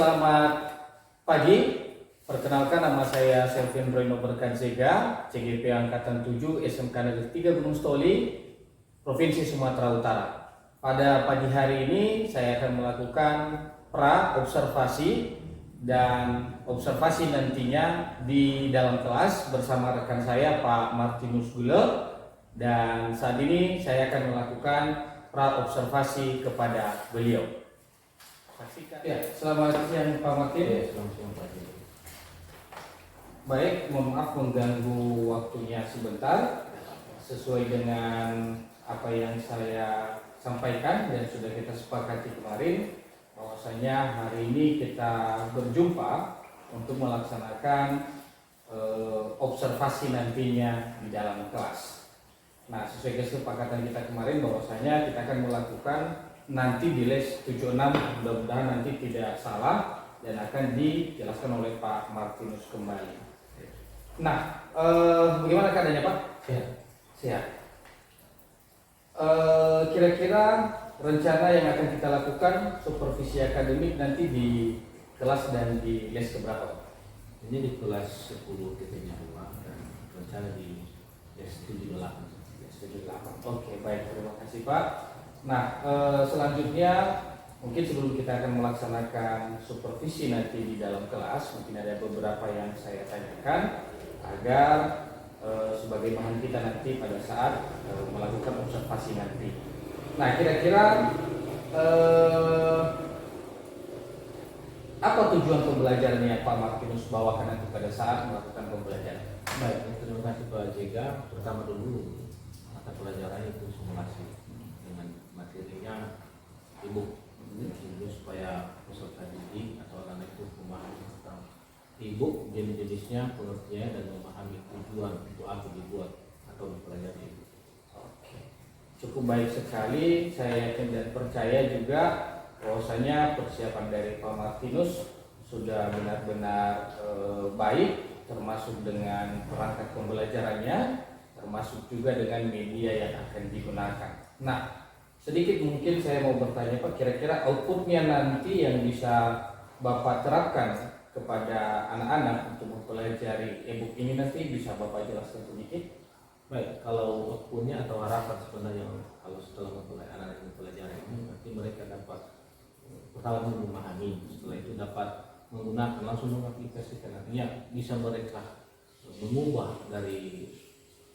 selamat pagi. Perkenalkan, nama saya Selvin Broino Berkanzega, CGP Angkatan 7 SMK Negeri 3 Gunung Stoli, Provinsi Sumatera Utara. Pada pagi hari ini saya akan melakukan pra-observasi dan observasi nantinya di dalam kelas bersama rekan saya Pak Martinus Gule, dan saat ini saya akan melakukan pra-observasi kepada beliau. Saksikan. Ya, selamat siang Pak Martin. Ya, selamat siang Pak. Baik, mohon maaf mengganggu waktunya sebentar. Sesuai dengan apa yang saya sampaikan dan sudah kita sepakati kemarin, bahwasanya hari ini kita berjumpa untuk melaksanakan observasi nantinya di dalam kelas. Nah, sesuai kesepakatan kita kemarin bahwasanya kita akan melakukan nanti di les 76, mudah-mudahan nanti tidak salah dan akan dijelaskan oleh Pak Martinus kembali. Nah, bagaimana keadaannya Pak? Sehat. Sehat. Kira-kira rencana yang akan kita lakukan supervisi akademik nanti di kelas dan di les keberapa Pak? Ini di kelas 10 TPJ 2 dan rencana di les 78. Oke, baik, terima kasih Pak. Nah, selanjutnya mungkin sebelum kita akan melaksanakan supervisi nanti di dalam kelas, mungkin ada beberapa yang saya tanyakan agar sebagai bahan kita nanti pada saat melakukan observasi nanti. Nah, kira-kira apa tujuan pembelajarannya Pak Martinus bawakan nanti pada saat melakukan pembelajaran? Baik, terima kasih Pak Jega. Pertama dulu mata pelajarannya itu simulasi dengan materinya e-book, supaya peserta didik atau anak itu memahami tentang e-book, jenis-jenisnya, pengertiannya, dan memahami tujuan untuk apa dibuat atau dipelajari. Oke, cukup baik sekali. Saya yakin dan percaya juga bahwasanya persiapan dari Pak Martinus sudah benar-benar baik, termasuk dengan perangkat pembelajarannya, termasuk juga dengan media yang akan digunakan. Nah, sedikit mungkin saya mau bertanya Pak, kira-kira outputnya nanti yang bisa Bapak terapkan kepada anak-anak untuk mempelajari e-book ini nanti bisa Bapak jelaskan sedikit? Baik, kalau outputnya atau harapan sebenarnya kalau setelah mempelajari anak-anak mempelajari ini, nanti mereka dapat pertama memahami, setelah itu dapat menggunakan, langsung mengaplikasikan, artinya bisa mereka mengubah dari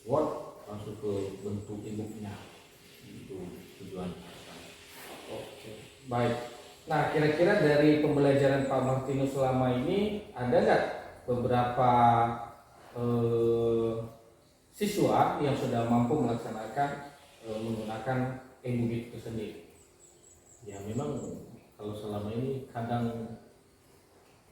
Word langsung ke bentuk e-booknya. Itu tujuan. Oke, baik. Nah, kira-kira dari pembelajaran Pak Martinus selama ini ada nggak beberapa siswa yang sudah mampu melaksanakan menggunakan e-book itu sendiri? Ya, memang kalau selama ini kadang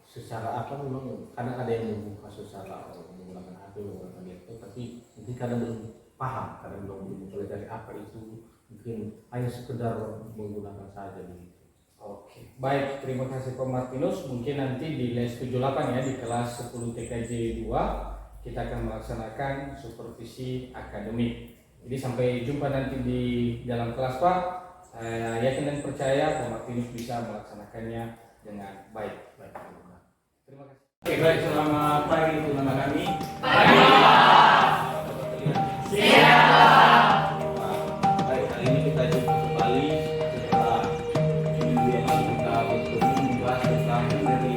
secara apa, memang kadang ada yang membuka secara menggunakan HP, menggunakan laptop, tapi mungkin kadang belum paham, kadang belum mempelajari apa itu, mungkin hanya sekedar menggunakan saja begitu. Oke, baik, terima kasih Pak Martinus. Mungkin nanti di les 78 ya, di kelas 10 TKJ 2 kita akan melaksanakan supervisi akademik. Jadi sampai jumpa nanti di dalam kelas Pak. Saya yakin dan percaya Pak Martinus bisa melaksanakannya dengan baik. Terima kasih. Oke, baik, selamat pagi untuk anak kami. Pagi. Siap. Baik, hari ini kita jumpa kembali setelah minggu yang lalu kita bertemu membahas tentang materi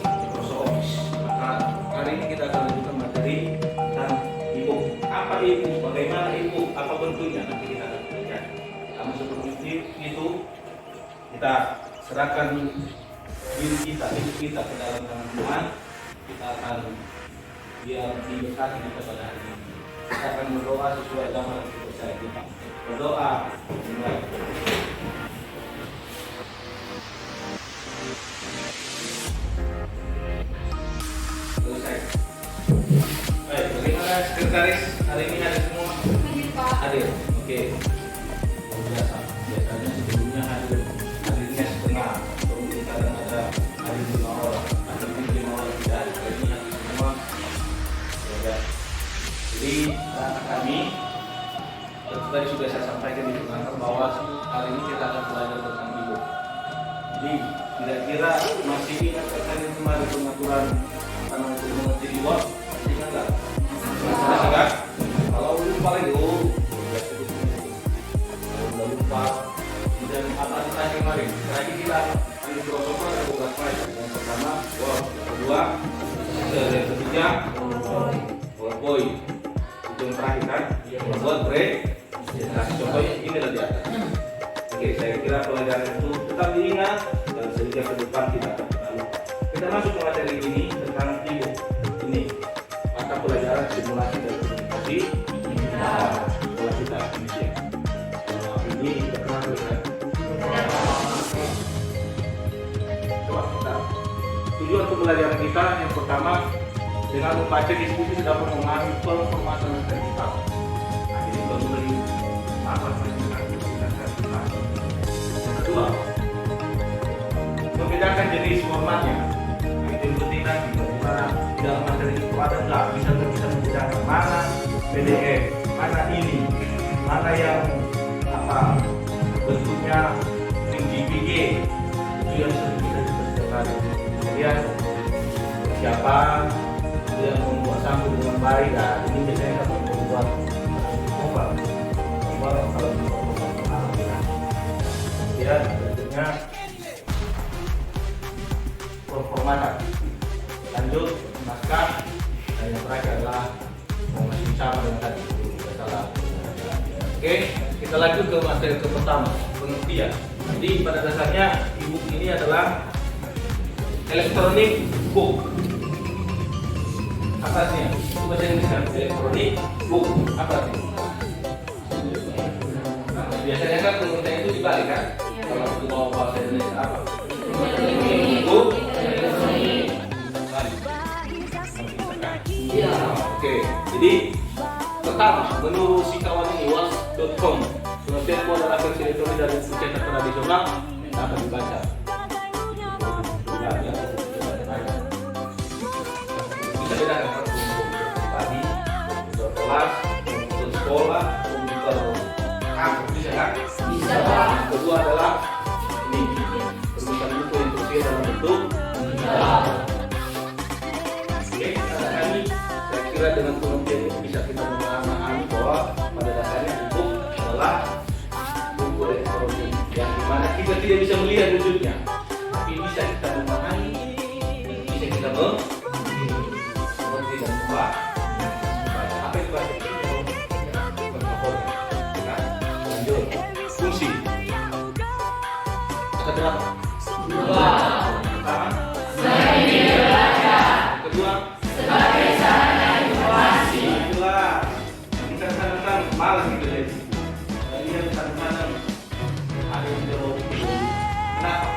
Microsoft Office. Maka hari ini kita akan lanjutkan materi tentang e-book. Apa e-book? Bagaimana e-book? Apa bentuknya? Nanti kita akan pelajari. Namun sebelum itu kita serahkan diri kita ke dalam tangan Tuhan. Kita akan biar diberkati kita pada hari ini. Kita akan berdoa sesuai agama dan kepercayaan kita. Berdoa dimulai. Selesai. Baik, bagaimana sekretaris hari ini hadir semua? Hadir Pak. Hadir. Oke. Biasa. Biasanya sebelumnya hadirnya setengah. Kemudian kadang ada hadir 5 orang, ada 5 orang tidak hadir. Kali ini hadir semua. Ya. Jadi kami tadi sudah saya sampaikan di belakang bahwa hari ini kita akan belajar tentang e-book. Jadi Kira-kira masih ingat kan yang kemarin pengaturan karena untuk mengerti di web? Masih ingat nggak? Masih kan? Kalau lupa lagi, kalau udah lupa, dan apa terakhir kemarin? Terakhir kita ambil protokol ada beberapa yang pertama web, yang kedua, yang ketiga, PowerPoint. Itu yang terakhir kan? Buat break. Kasih contohnya ini lah di atas. Oke, saya kira pelajaran itu tetap diingat dan sehingga ke depan kita akan tahu. Kita masuk ke materi ini tentang ibu. Ini mata pelajaran simulasi dan komunikasi. Sekolah kita Indonesia. Ini terkenal dengan coba kita. Tujuan pembelajaran kita yang pertama dengan membaca diskusi dapat mengambil permasalahan terkait. Nah, ini baru dari apa saja kita kasih. Kedua, membedakan jenis formatnya. Nah, itu yang penting nanti bagaimana di dalam materi itu ada nggak bisa membedakan mana PDF, mana ini, mana yang apa bentuknya JPG. Itu yang sering kita disebutkan. Kemudian siapa yang membuat sampul dengan baik, dan ini biasanya kita membuat mobile kalau ya bentuknya performatan. Lanjut naskah, dan yang terakhir adalah masih sama dengan tadi tidak salah. Oke, kita lanjut ke materi ke pertama, pengertian. Jadi pada dasarnya e-book ini adalah electronic book. Atasnya itu bahasa Inggris kan, electronic book. Apa sih? Biasanya kan pengertian itu dibalik kan? Kalau itu mau bahasa Indonesia apa? Book. Iya. Oke. Jadi pertama menurut si kawan ini was.com, pengertian itu adalah versi elektronik dari cetak tradisional yang dapat dibaca. Bisa bedakan kan tadi untuk kelas, untuk sekolah, untuk kampus bisa kan? Bisa. Yang kedua adalah ini penulisan buku yang tersedia dalam bentuk digital. Oke, karena kami saya kira dengan pengertian ini bisa kita memahami bahwa pada dasarnya buku adalah buku elektronik yang dimana kita tidak bisa melihat wujudnya, tapi bisa kita memahami, bisa kita mengerti dan membaca. Apa itu bahasa lanjut fungsi ada berapa? Dua. Pertama Sebagai belajar. kedua Sebagai sarana informasi. itulah kita kadang-kadang malas gitu ya. Kalian kadang-kadang ada yang tidak mau bikin. Kenapa?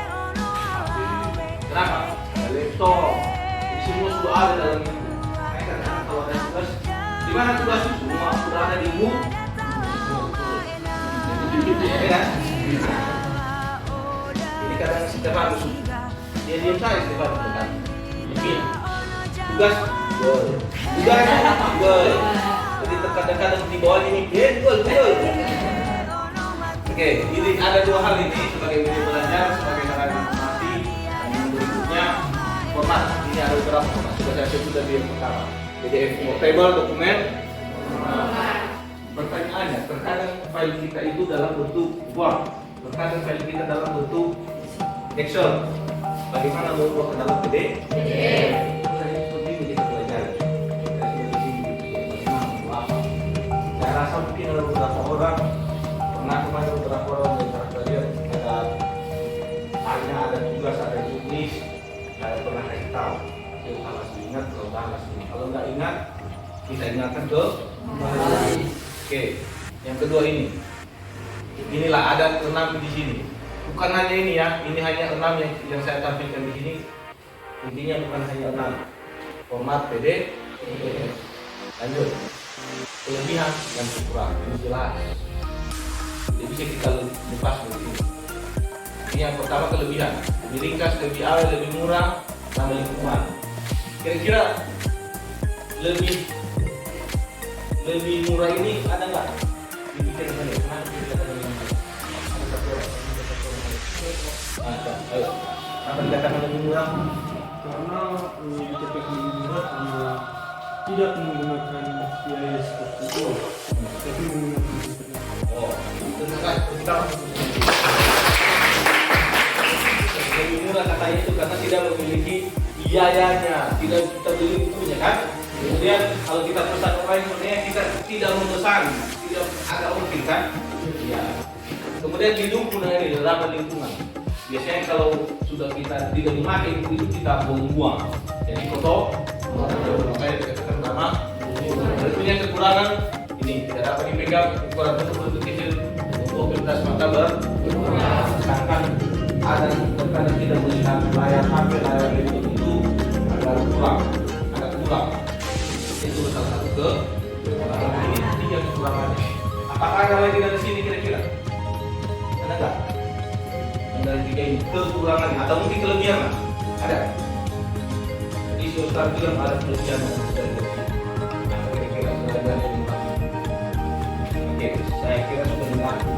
Kenapa? Ada laptop. Ini semua sudah ada dalam itu. Kadang-kadang kalau ada tugas, di mana tugas itu semua sudah ada di buku. Ya kan? Ini kadang Stefanus dia diam saja Stefanus kan. Mungkin tugas gol. Jadi terkadang-kadang di bawah ini gol. Oke, ini ada dua hal ini sebagai media belajar, sebagai sarana informasi, dan yang berikutnya format. Ini ada beberapa format. Sudah saya sebut tadi yang pertama. PDF portable dokumen. Pertanyaannya, terkadang file kita itu dalam bentuk Word, terkadang file kita dalam bentuk Excel. Bagaimana merubah ke dalam PDF? Saya seperti ini kita pelajari. Saya rasa mungkin ada beberapa orang pernah kepada beberapa orang di antara kalian ada tanya, ada tugas, ada tulis, saya pernah kasih tahu. Itu kalau masih ingat, kalau nggak ingat, kita ingatkan ke Oke, yang kedua ini. Inilah ada 6 di sini. Bukan hanya ini ya, ini hanya 6 yang saya tampilkan di sini. Intinya bukan hanya 6. Format PDF. Lanjut. Kelebihan dan kekurangan. Ini jelas. Jadi bisa kita lepas dari sini. Ini yang pertama kelebihan. Lebih ringkas, lebih awal, lebih murah, ramah lingkungan. Kira-kira lebih murah ini ada nggak? Dipikir saya, kenapa kita lebih murah? Ada satu orang. Ayo. Apa dikatakan lebih murah? Karena dikatakan lebih murah karena tidak menggunakan biaya seperti itu, tapi menggunakan internet. Oh, internet kita lebih murah katanya itu karena tidak memiliki biayanya, tidak kita beli bukunya kan. Kemudian kalau kita pesan online sebenarnya kita tidak memesan, tidak agak mungkin kan? Iya. Kemudian didukung dengan ini ramah lingkungan. Biasanya kalau sudah kita tidak memakai buku itu kita buang-buang. Jadi foto, makanya dikatakan ramah. Dan punya kekurangan ini tidak dapat dipegang, ukuran bentuk kecil, mobilitas mata sedangkan ada terkadang tidak melihat layar HP, layar laptop itu agak kurang. Itu salah satu kekurangan. Ini tiga kekurangannya. Apakah ada lagi dari sini kira-kira? Ada nggak? Dari tiga ini kekurangan atau mungkin kelebihan lah? Ada. Jadi sudah bilang ada kelebihan dan atau kira-kira sudah ada yang dimaksud. Oke, saya kira sudah dilakukan.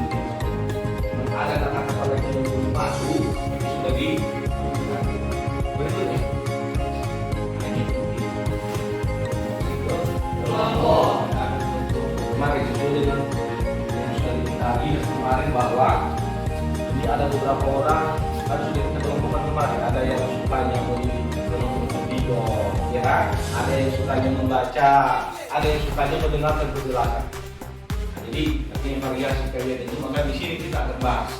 Ada kata-kata lagi yang belum masuk sudah di berikutnya. Nah, ini kelompok. Kemarin sesuai dengan yang sudah diketahui kemarin bahwa ini ada beberapa orang harus kita kelompokkan kemarin. Ada yang sukanya menonton video, ya kan? Ada yang sukanya membaca, ada yang sukanya mendengarkan penjelasan. Nah, jadi artinya variasi kalian itu maka di sini kita akan bahas.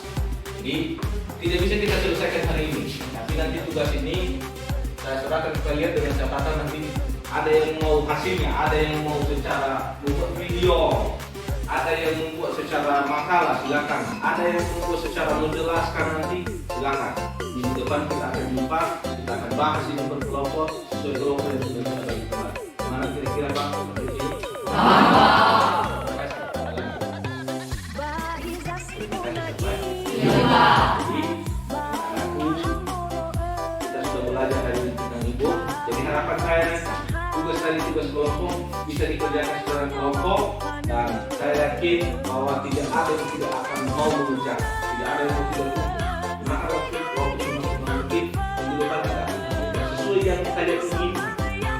Jadi tidak bisa kita selesaikan hari ini, tapi nanti tugas ini saya serahkan ke kalian dengan catatan nanti ada yang mau hasilnya, ada yang mau secara membuat video, ada yang membuat secara makalah silakan, ada yang membuat secara menjelaskan nanti silakan. Minggu depan kita akan jumpa, kita akan bahas ini berkelompok sesuai kelompok yang sudah kita bagi kemarin. Mana kira-kira bang seperti ini? Kita sudah belajar hari ini tentang ibu. Jadi harapan saya tugas kelompok bisa dikerjakan secara kelompok dan saya yakin bahwa tidak ada yang tidak akan mau mengejar, tidak ada yang tidak maka waktu mungkin minggu depan kita sesuai yang kita ingin,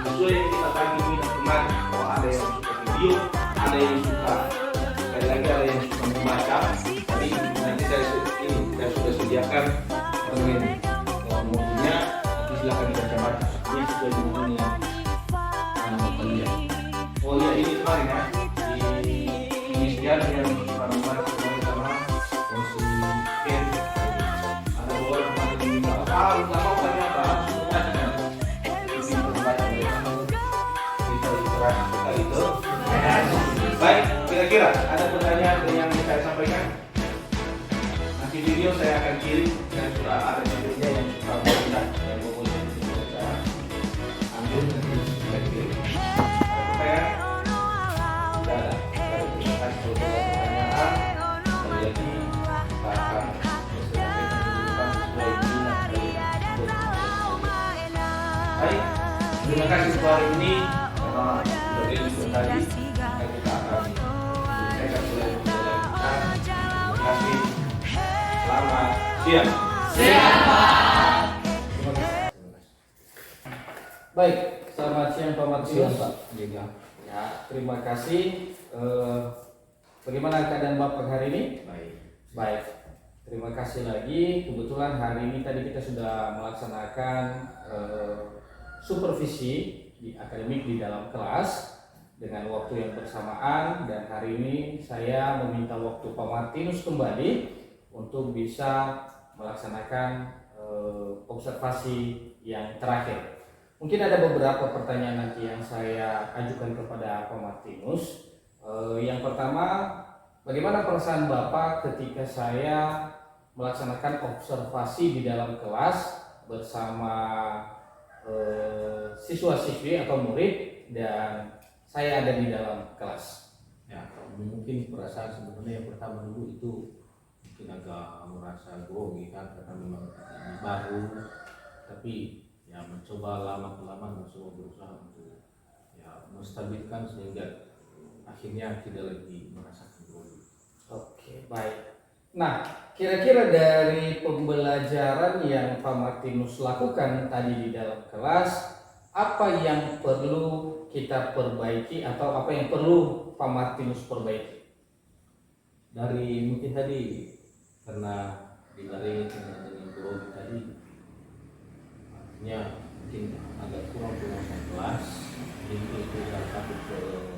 sesuai yang kita tadi minat kemarin bahwa ada yang suka video, ada yang suka sekali lagi ada yang suka membaca. Jadi nanti saya sudah sediakan permen modulnya, nanti silakan dibaca-baca. Ini sesuai dengan yang kalian. Oh iya ini kemarin ya di pengisian yang kemarin sama posisi Ken ada dua orang yang minta nggak mau ternyata langsung baca kan ini membaca kita istirahat itu. Baik, kira-kira ada pertanyaan yang saya sampaikan? Nanti video saya akan kirim dan sudah ada videonya yang sudah boleh yang boleh kita ambil nanti saya kirim. Ada pertanyaan? Tidak ada. Terima kasih untuk pertanyaan. Sekali lagi kita akan selesaikan sesuai minat kalian. Baik, terima kasih untuk hari ini karena sudah disebut tadi kita akan selesaikan mulai kita. Terima kasih. Selamat siang. Baik, selamat siang Pak Matius. Pak. Ya, terima kasih. Bagaimana keadaan Bapak hari ini? Baik. Baik, terima kasih lagi. Kebetulan hari ini tadi kita sudah melaksanakan supervisi di akademik di dalam kelas dengan waktu yang bersamaan, dan hari ini saya meminta waktu Pak Martinus kembali untuk bisa melaksanakan observasi yang terakhir. Mungkin ada beberapa pertanyaan nanti yang saya ajukan kepada Pak Martinus. Yang pertama, bagaimana perasaan Bapak ketika saya melaksanakan observasi di dalam kelas bersama siswa-siswi atau murid dan saya ada di dalam kelas? Ya, mungkin perasaan sebenarnya yang pertama dulu itu mungkin agak merasa grogi kan, karena memang ini baru, tapi ya mencoba lama-kelamaan mencoba berusaha untuk ya menstabilkan sehingga akhirnya tidak lagi merasakan grogi. Oke, baik. Nah, kira-kira dari pembelajaran yang Pak Martinus lakukan tadi di dalam kelas, apa yang perlu kita perbaiki atau apa yang perlu Pak Martinus perbaiki? Dari mungkin tadi karena dibarengi dengan guru tadi, artinya mungkin agak kurang penguasaan kelas, jadi itu salah satu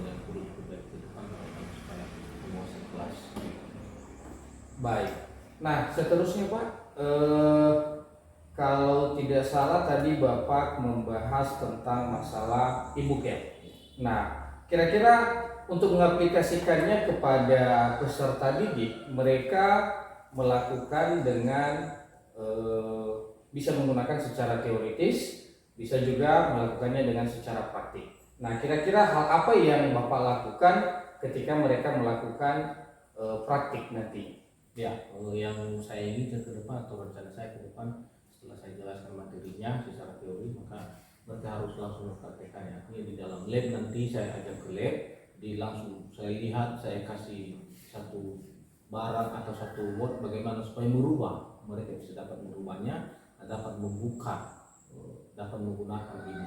yang perlu diperbaiki ke depan supaya penguasaan kelas. Baik. Nah, seterusnya Pak, kalau tidak salah tadi Bapak membahas tentang masalah e-book ya. Nah, kira-kira untuk mengaplikasikannya kepada peserta didik, mereka melakukan dengan bisa menggunakan secara teoritis, bisa juga melakukannya dengan secara praktik. Nah, kira-kira hal apa yang Bapak lakukan ketika mereka melakukan praktik nanti? Ya, yang saya ingin ke depan atau rencana saya ke depan setelah saya jelaskan materinya secara teori, maka mereka harus langsung mempraktekannya. Artinya di dalam lab nanti saya ajak ke lab, langsung saya lihat, saya kasih satu barang atau satu word bagaimana supaya merubah, mereka bisa dapat merubahnya, dapat membuka, dapat menggunakan ini.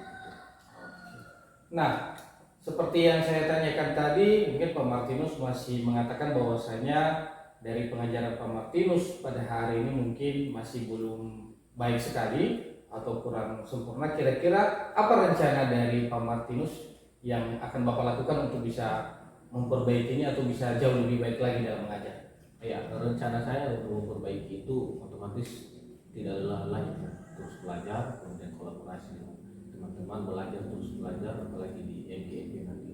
Nah, seperti yang saya tanyakan tadi, mungkin Pak Martinus masih mengatakan bahwasanya dari pengajaran Pak Martinus pada hari ini mungkin masih belum baik sekali atau kurang sempurna. Kira-kira apa rencana dari Pak Martinus yang akan Bapak lakukan untuk bisa memperbaikinya atau bisa jauh lebih baik lagi dalam mengajar? Ya, rencana saya untuk memperbaiki itu otomatis tidak lelah lagi, terus belajar, kemudian kolaborasi dengan teman-teman, belajar terus belajar, apalagi di MGMP nanti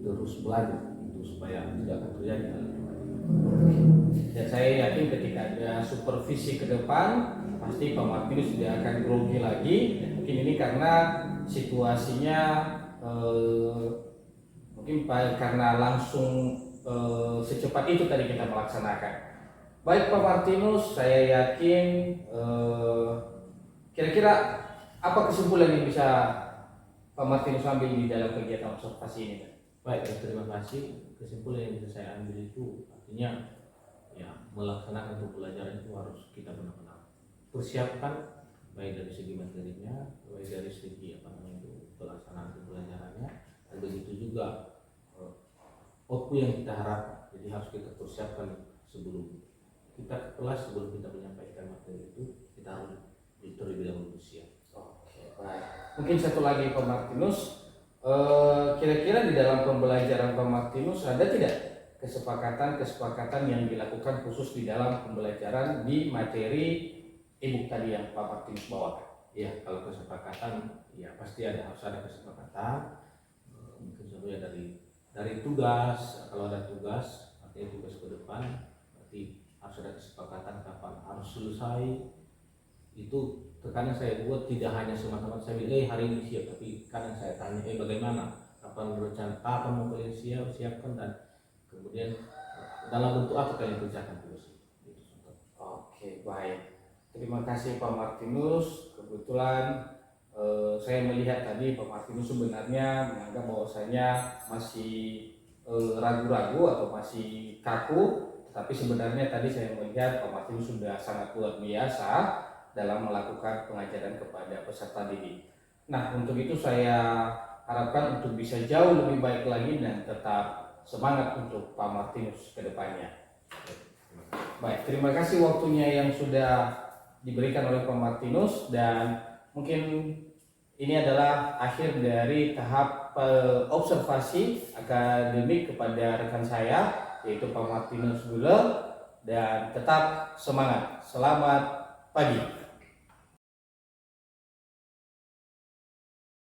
terus belajar itu supaya tidak akan terjadi hal itu. Dan saya yakin ketika ada supervisi ke depan, pasti Pak Martinus tidak akan grogi lagi. Dan mungkin ini karena situasinya mungkin karena langsung secepat itu tadi kita melaksanakan. Baik Pak Martinus, saya yakin kira-kira apa kesimpulan yang bisa Pak Martinus ambil di dalam kegiatan observasi ini? Baik, terima kasih. Kesimpulan yang bisa saya ambil itu artinya ya melaksanakan untuk pelajaran itu harus kita benar-benar persiapkan, baik dari segi materinya, baik dari segi pelaksanaan pelajarannya, dan begitu juga output yang kita harapkan. Jadi harus kita persiapkan sebelum kita ke kelas, sebelum kita menyampaikan materi itu kita harus terlebih dahulu siap. Oke, baik. Mungkin satu lagi Pak Martinus, kira-kira di dalam pembelajaran Pak Martinus ada tidak kesepakatan yang dilakukan khusus di dalam pembelajaran di materi e-book tadi yang Pak Martinus bawakan? Ya, kalau kesepakatan ya pasti harus ada kesepakatan. Mungkin contohnya dari tugas, kalau ada tugas, artinya tugas ke depan, berarti harus ada kesepakatan kapan harus selesai. Itu terkadang saya buat tidak hanya semata-mata saya bilang hari ini siap, tapi kadang saya tanya bagaimana, kapan rencana, kapan mau kalian siapkan, dan kemudian dalam bentuk apa kalian kerjakan tugas itu. Oke, baik. Terima kasih Pak Martinus. Kebetulan saya melihat tadi Pak Martinus sebenarnya menganggap bahwasanya masih ragu-ragu atau masih kaku, tapi sebenarnya tadi saya melihat Pak Martinus sudah sangat luar biasa dalam melakukan pengajaran kepada peserta didik. Nah, untuk itu saya harapkan untuk bisa jauh lebih baik lagi dan tetap semangat untuk Pak Martinus ke depannya. Baik, terima kasih waktunya yang sudah diberikan oleh Pak Martinus, dan mungkin ini adalah akhir dari tahap observasi akademik kepada rekan saya yaitu Pak Martinus Buller, dan tetap semangat. Selamat pagi.